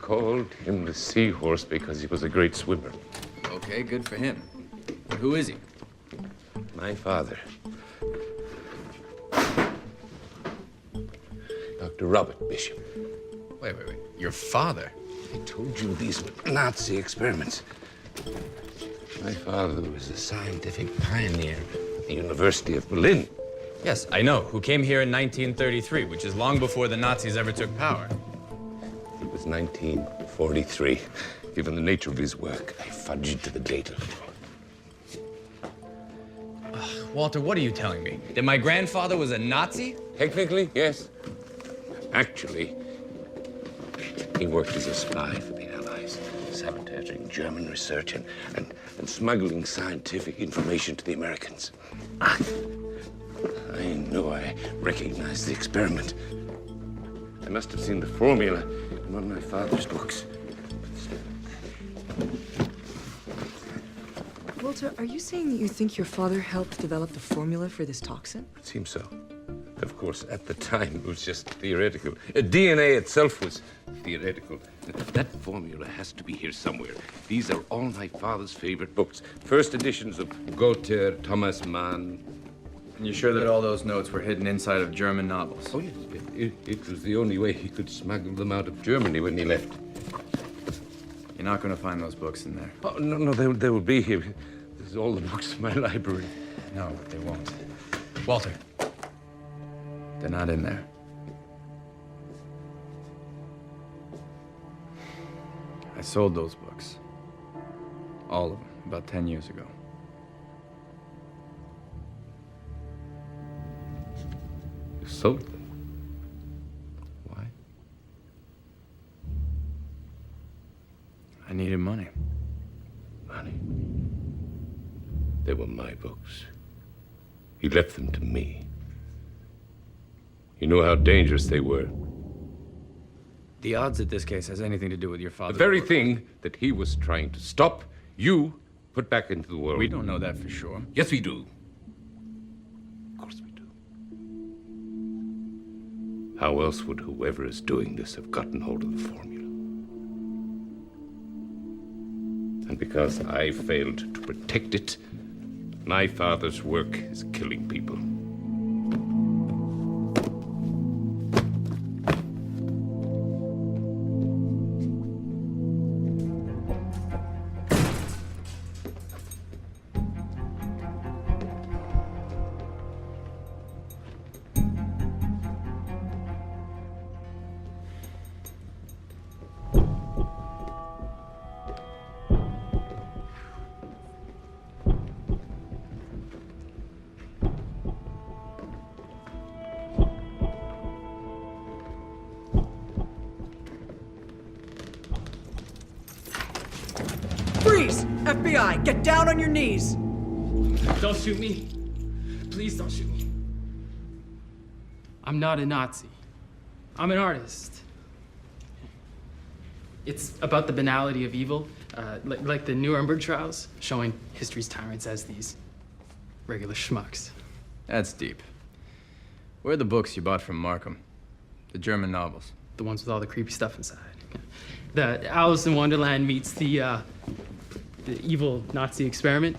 called him the seahorse because he was a great swimmer. Okay, good for him. But who is he? My father. Dr. Robert Bishop. Wait. Your father? I told you these were Nazi experiments. My father was a scientific pioneer at the University of Berlin. Yes, I know. Who came here in 1933, which is long before the Nazis ever took power. It was 1943. Given the nature of his work, I fudged to the date of it. Walter, what are you telling me? That my grandfather was a Nazi? Technically, yes. Actually, he worked as a spy for the Allies, sabotaging German research and smuggling scientific information to the Americans. I know I recognized the experiment. I must have seen the formula in one of my father's books. Walter, are you saying that you think your father helped develop the formula for this toxin? It seems so. Of course, at the time, it was just theoretical. DNA itself was theoretical. That formula has to be here somewhere. These are all my father's favorite books. First editions of Goethe, Thomas Mann. And you're sure that all those notes were hidden inside of German novels? Oh, yes. It was the only way he could smuggle them out of Germany when he left. You're not going to find those books in there. Oh, no, they will be here. This is all the books in my library. No, they won't. Walter, they're not in there. I sold those books. All of them, about 10 years ago. You sold them? Why? I needed money. Money? They were my books. He left them to me. You knew how dangerous they were. The odds that this case has anything to do with your father... The very thing that he was trying to stop, you put back into the world. We don't know that for sure. Yes, we do. Of course we do. How else would whoever is doing this have gotten hold of the formula? And because I failed to protect it, my father's work is killing people. Freeze! FBI, get down on your knees! Don't shoot me. Please don't shoot me. I'm not a Nazi. I'm an artist. It's about the banality of evil, like the Nuremberg trials, showing history's tyrants as these regular schmucks. That's deep. Where are the books you bought from Markham? The German novels? The ones with all the creepy stuff inside. The Alice in Wonderland meets the evil Nazi experiment.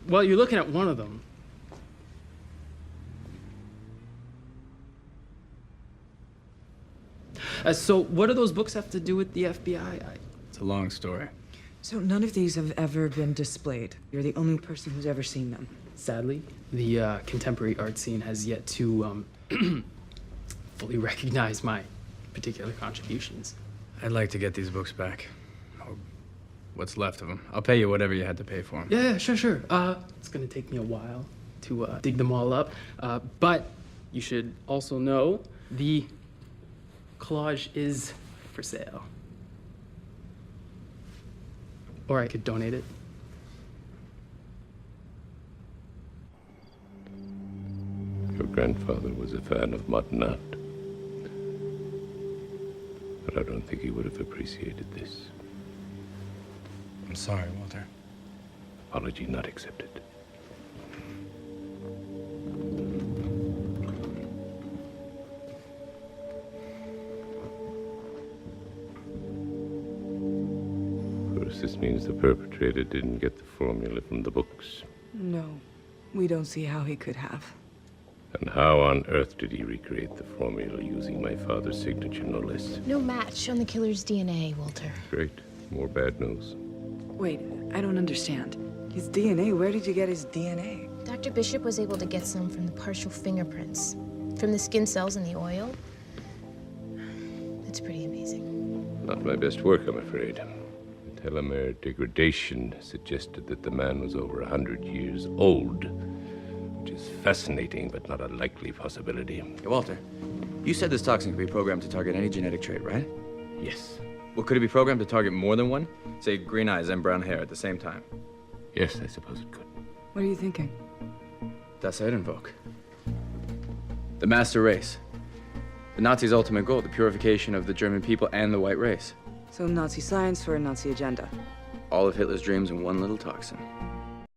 Well, you're looking at one of them. So what do those books have to do with the FBI? It's a long story. So none of these have ever been displayed. You're the only person who's ever seen them. Sadly, the contemporary art scene has yet to fully recognize my particular contributions. I'd like to get these books back. Or what's left of them. I'll pay you whatever you had to pay for them. Yeah, sure. It's gonna take me a while to dig them all up. But you should also know the collage is for sale. Or I could donate it. Your grandfather was a fan of modern art. But I don't think he would have appreciated this. I'm sorry, Walter. Apology not accepted. this means the perpetrator didn't get the formula from the books. No, we don't see how he could have. And how on earth did he recreate the formula using my father's signature, no less? No match on the killer's DNA, Walter. Great. More bad news. Wait, I don't understand. His DNA, where did you get his DNA? Dr. Bishop was able to get some from the partial fingerprints. From the skin cells in the oil. It's pretty amazing. Not my best work, I'm afraid. Telomere degradation suggested that the man was over 100 years old, which is fascinating but not a likely possibility. Hey, Walter, you said this toxin could be programmed to target any genetic trait, right? Yes. Well, could it be programmed to target more than one? Say green eyes and brown hair at the same time. Yes, I suppose it could. What are you thinking? Das Erdenvolk. The master race. The Nazis' ultimate goal, the purification of the German people and the white race. So Nazi science for a Nazi agenda. All of Hitler's dreams in one little toxin.